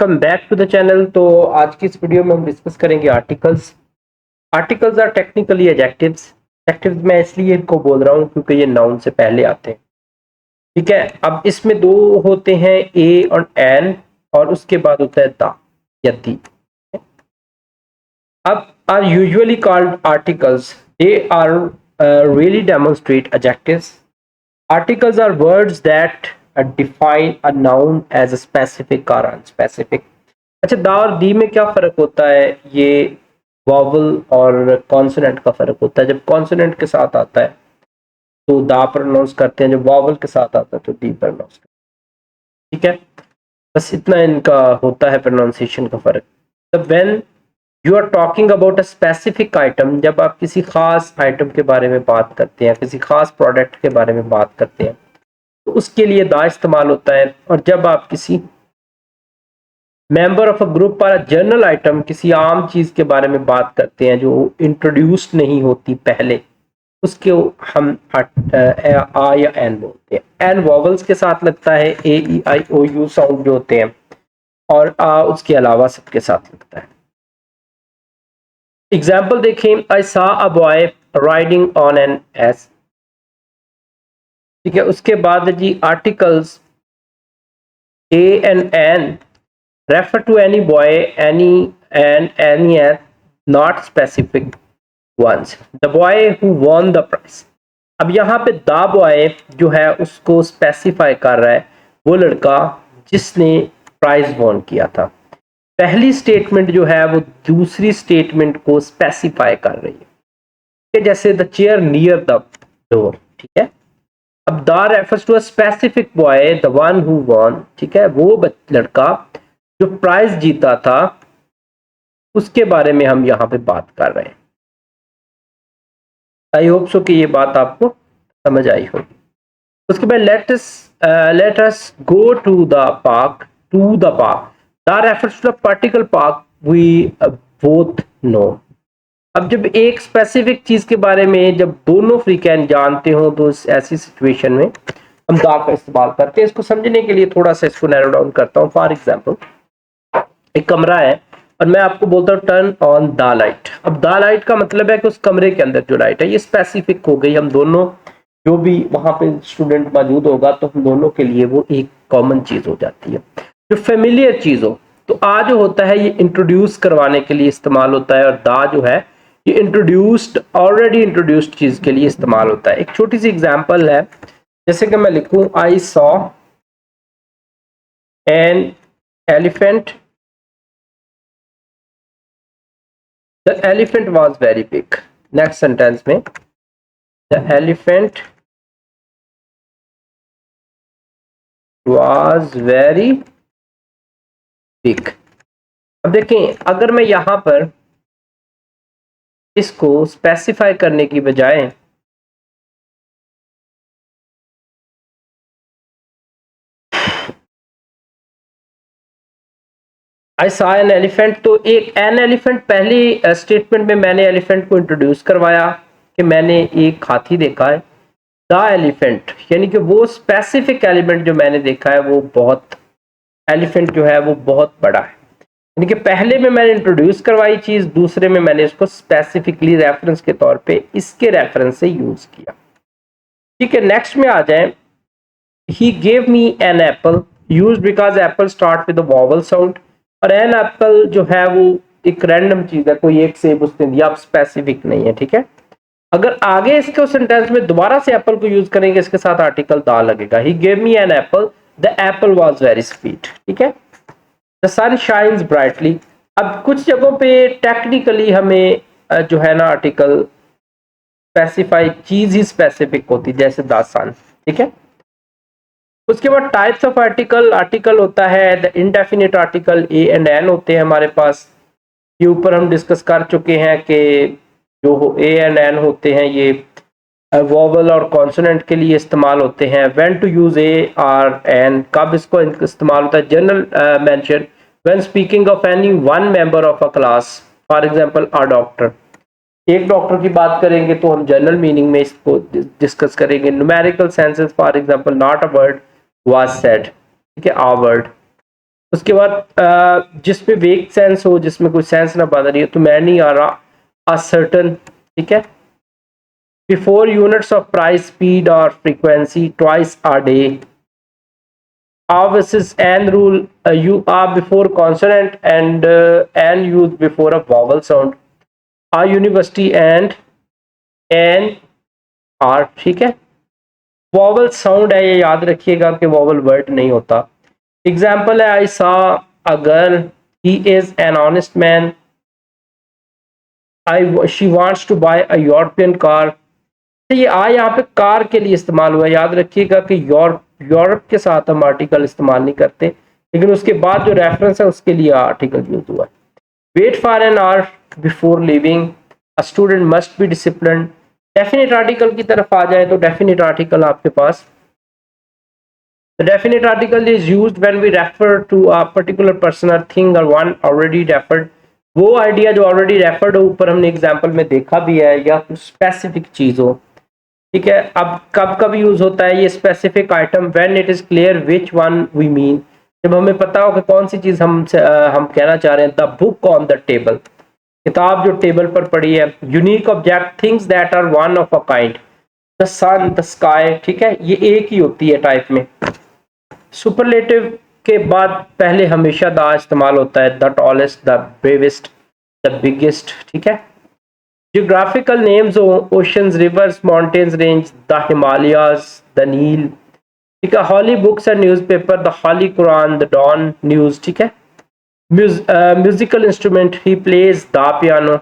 Welcome back to the channel. तो आज की इस वीडियो में हम डिस्कस करेंगे articles. Articles are technically adjectives. Adjectives मैं इसलिए इनको बोल रहा हूँ क्योंकि ये नाउन से पहले आते हैं। ठीक है, अब इसमें दो होते हैं, ए और एन, और उसके बाद होता है द या दी। अब are usually called articles. They are really demonstrate adjectives. Articles are words that define a noun as a specific or unspecific. अच्छा, दा और दी में क्या फर्क होता है? ये वॉवल और कॉन्सोनेंट का फर्क होता है। जब कॉन्सोनेंट के साथ आता है तो दा प्रोनाउंस करते हैं, जब वॉवल के साथ आता है तो दी प्रोनाउंस करते हैं। ठीक है, बस इतना इनका होता है प्रोनाउंसिएशन का फर्क। तब when you are talking about a specific item, जब आप किसी खास आइटम के बारे में बात करते हैं, किसी खास प्रोडक्ट के बारे में बात करते हैं, तो उसके लिए दा इस्तेमाल होता है। और जब आप किसी मेंबर ऑफ अ ग्रुप पर जनरल आइटम, किसी आम चीज के बारे में बात करते हैं जो इंट्रोड्यूस्ड नहीं होती पहले, उसके हम आ या एन बोलते हैं। एन वॉवल्स के साथ लगता है, ए ई आई ओ यू साउंड जो होते हैं, और आ उसके अलावा सबके साथ लगता है। एग्जाम्पल देखें, I saw a boy riding on an ass. ठीक है, उसके बाद जी articles a and an refer to any boy, any as not specific ones. The boy who won the prize. अब यहाँ पे द बॉय जो है उसको स्पेसिफाई कर रहा है, वो लड़का जिसने प्राइज वॉन किया था। पहली स्टेटमेंट जो है वो दूसरी स्टेटमेंट को स्पेसिफाई कर रही है, जैसे the chair near the door. ठीक है, अब the refers to a specific boy, the one who won. ठीक है, वो लड़का जो प्राइज जीता था, उसके बारे में हम यहां पे बात कर रहे हैं। आई होप सो कि ये बात आपको समझ आई होगी। उसके बाद let us go to the park. To the park, the refers to the particular park we both know. अब जब एक स्पेसिफिक चीज के बारे में जब दोनों फ्रीक्वेंट जानते हो, तो ऐसी सिचुएशन में हम द का इस्तेमाल करते हैं। इसको समझने के लिए थोड़ा सा इसको नैरो डाउन करता हूं। फॉर एग्जाम्पल, एक कमरा है और मैं आपको बोलता हूँ टर्न ऑन द लाइट। अब द लाइट का मतलब है कि उस कमरे के अंदर जो लाइट है, ये स्पेसिफिक हो गई। हम दोनों, जो भी वहां पे स्टूडेंट मौजूद होगा, तो हम दोनों के लिए वो एक कॉमन चीज हो जाती है। जो फेमिलियर चीज हो, तो आ जो होता है ये इंट्रोड्यूस करवाने के लिए इस्तेमाल होता है, और दा जो है ये इंट्रोड्यूस्ड, ऑलरेडी इंट्रोड्यूस्ड चीज के लिए इस्तेमाल होता है। एक छोटी सी एग्जाम्पल है, जैसे कि मैं लिखूं, I saw an elephant, The elephant was very big. Next sentence में, the elephant was very big. अब देखें, अगर मैं यहां पर इसको स्पेसिफाई करने की बजाय आई सा एन एलिफेंट, तो एक एन एलिफेंट पहली स्टेटमेंट में मैंने एलिफेंट को इंट्रोड्यूस करवाया कि मैंने एक हाथी देखा है। द एलिफेंट यानी कि वो स्पेसिफिक एलिमेंट जो मैंने देखा है, वो बहुत, एलिफेंट जो है वो बहुत बड़ा है। यानी कि पहले में मैंने इंट्रोड्यूस करवाई चीज, दूसरे में मैंने इसको स्पेसिफिकली रेफरेंस के तौर पे इसके रेफरेंस से यूज किया। ठीक है, नेक्स्ट में आ जाए, he gave me an apple, use because apple start with vowel sound. और एन एप्पल जो है वो एक रैंडम चीज है, कोई एक सेब उसने दिया, आप स्पेसिफिक नहीं है। ठीक है, अगर आगे इसको सेंटेंस में दोबारा से एप्पल को यूज करेंगे, इसके साथ आर्टिकल दा लगेगा। He gave me an apple, the apple was very sweet. ठीक है, द सन शाइन्स ब्राइटली। अब कुछ जगहों पे टेक्निकली हमें जो है ना आर्टिकल स्पेसिफाई, चीज ही स्पेसिफिक होती, जैसे द सन। ठीक है, उसके बाद टाइप्स ऑफ आर्टिकल। आर्टिकल होता है the indefinite article, a and an होते हैं हमारे पास। ये ऊपर हम डिस्कस कर चुके हैं कि जो ए एंड एन होते हैं ये वॉवल और कॉन्सोनेंट के लिए इस्तेमाल होते हैं। When to use a or an, कब इसको इस्तेमाल होता है? General mention when speaking of any one member of a class, for example a doctor. एक डॉक्टर की बात करेंगे तो हम जनरल मीनिंग में इसको डिस्कस करेंगे। Numerical senses, for example not a word was said. ठीक है, आ वर्ड। उसके बाद जिसमें वेक सेंस हो, जिसमें कोई सेंस ना बदल रही हो, तो मैं नहीं आ रहा असर्टन, ठीक है। Before units of price, speed और frequency, twice a day. A versus an rule, you are before consonant and an used before a vowel sound. A university and an are, ठीक है। वॉवल साउंड है, ये याद रखिएगा कि vowel word नहीं होता। एग्जाम्पल है, I saw a girl, he is an honest man, I she wants to buy a European car. ये आ यहाँ पे कार के लिए इस्तेमाल हुआ है। याद रखिएगा कि यूरोप के साथ हम आर्टिकल इस्तेमाल नहीं करते, लेकिन उसके बाद जो रेफरेंस है उसके लिए आर्टिकल यूज हुआ है। Wait for an hour before leaving, a student must be discipline. Definite article की तरफ आ जाए तो डेफिनेट आर्टिकल आपके पास, the definite article is used when we refer to a particular person or thing or one already referred। वो idea जो already referred हो, ऊपर हमने एग्जांपल में देखा भी है, या कुछ स्पेसिफिक चीज हो, ठीक है। अब कब कब यूज होता है ये specific item? When it is clear which one we mean, जब हमें पता हो कि कौन सी चीज हम कहना चाह रहे हैं। The book on the table, किताब जो टेबल पर पड़ी है। Unique object, things that are one of a kind, the sun, the sky, ठीक है, ये एक ही होती है टाइप में। सुपरलेटिव के बाद पहले हमेशा द इस्तेमाल होता है, the tallest, the bravest, the biggest, ठीक है। जियोग्राफिकल नेम्स हो, oceans, rivers, mountains, range, the Himalayas, the Nile, ठीक है। Holy books and newspaper, the holy Quran, the Dawn news, ठीक है। Musical instrument, he plays the piano,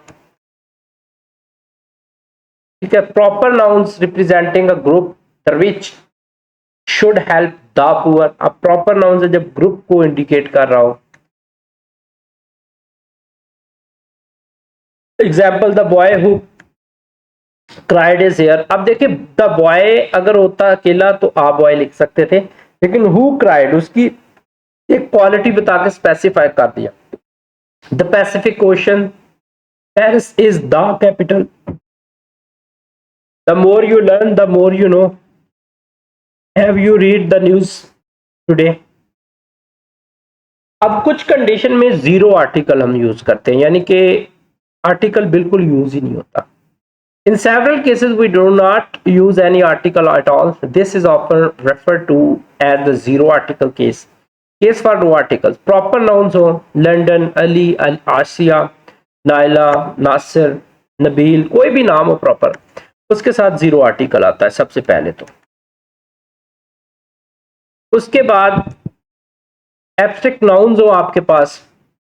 ठीक है। Proper nouns representing a group, the rich should help the poor. अब proper noun है जब group को इंडिकेट कर रहा हो। Example, the boy who cried is here. अब देखिए, द बॉय अगर होता अकेला तो आ बॉय लिख सकते थे, लेकिन हु क्राइड उसकी एक क्वालिटी बता के स्पेसिफाई कर दिया। The Pacific ocean, Paris is the capital. The more you learn the more you know, have you read the news today. अब कुछ कंडीशन में जीरो आर्टिकल हम यूज करते हैं, यानी कि आर्टिकल बिल्कुल यूज ही नहीं होता। In several cases, we do not use any article at all. This is often referred to as the zero article case. Case for no articles. Proper nouns हो, London, Ali, Asia, Naila, Nasir, Nabil, कोई भी नाम हो proper, उसके साथ zero article आता है सबसे पहले तो। उसके बाद एब्स्ट्रैक्ट नाउन्स हो आपके पास,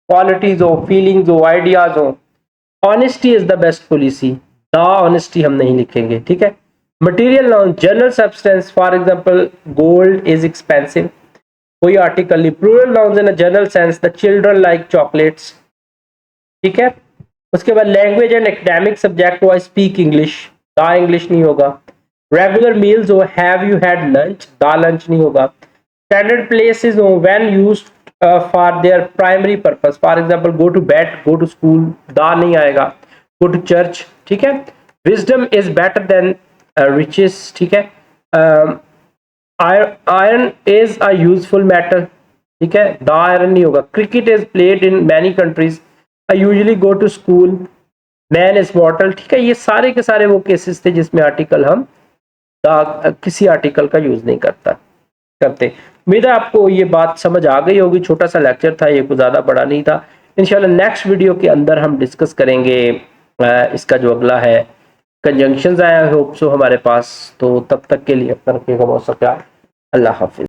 क्वालिटीज हो, फीलिंग्स हो, आइडियाज हो। Honesty is the best policy, the honesty हम नहीं लिखेंगे, ठीक है। Material noun, general substance, for example gold is expensive, कोई आर्टिकल नहीं। Plural nouns in a general sense, the children like chocolates, ठीक है। उसके बाद लैंग्वेज एंड एकेडमिक सब्जेक्ट हो, I speak English, the English नहीं होगा। रेगुलर मील्स हो, have you had lunch, the lunch नहीं होगा। स्टैंडर्ड प्लेसेस हो, when used for their primary purpose, for example go to bed, go to school, the नहीं आएगा। Go to church, ठीक है। Wisdom is better than riches, ठीक है। Iron is a useful metal, ठीक है, द आयरन नहीं होगा। Cricket is played in many countries, I usually go to school, man is mortal, ठीक है। ये सारे के सारे वो केसेस थे जिसमें आर्टिकल हम किसी आर्टिकल का यूज नहीं करते। उम्मीद है आपको ये बात समझ आ गई होगी। छोटा सा लेक्चर था ये, कुछ ज्यादा बड़ा नहीं था। इंशाल्लाह नेक्स्ट वीडियो के अंदर हम डिस्कस करेंगे इसका जो अगला है कंजंक्शंस आया होप सो हमारे पास। तो तब तक के लिए अपना रखिएगा बहुत सा ख्याल। अल्लाह हाफिज।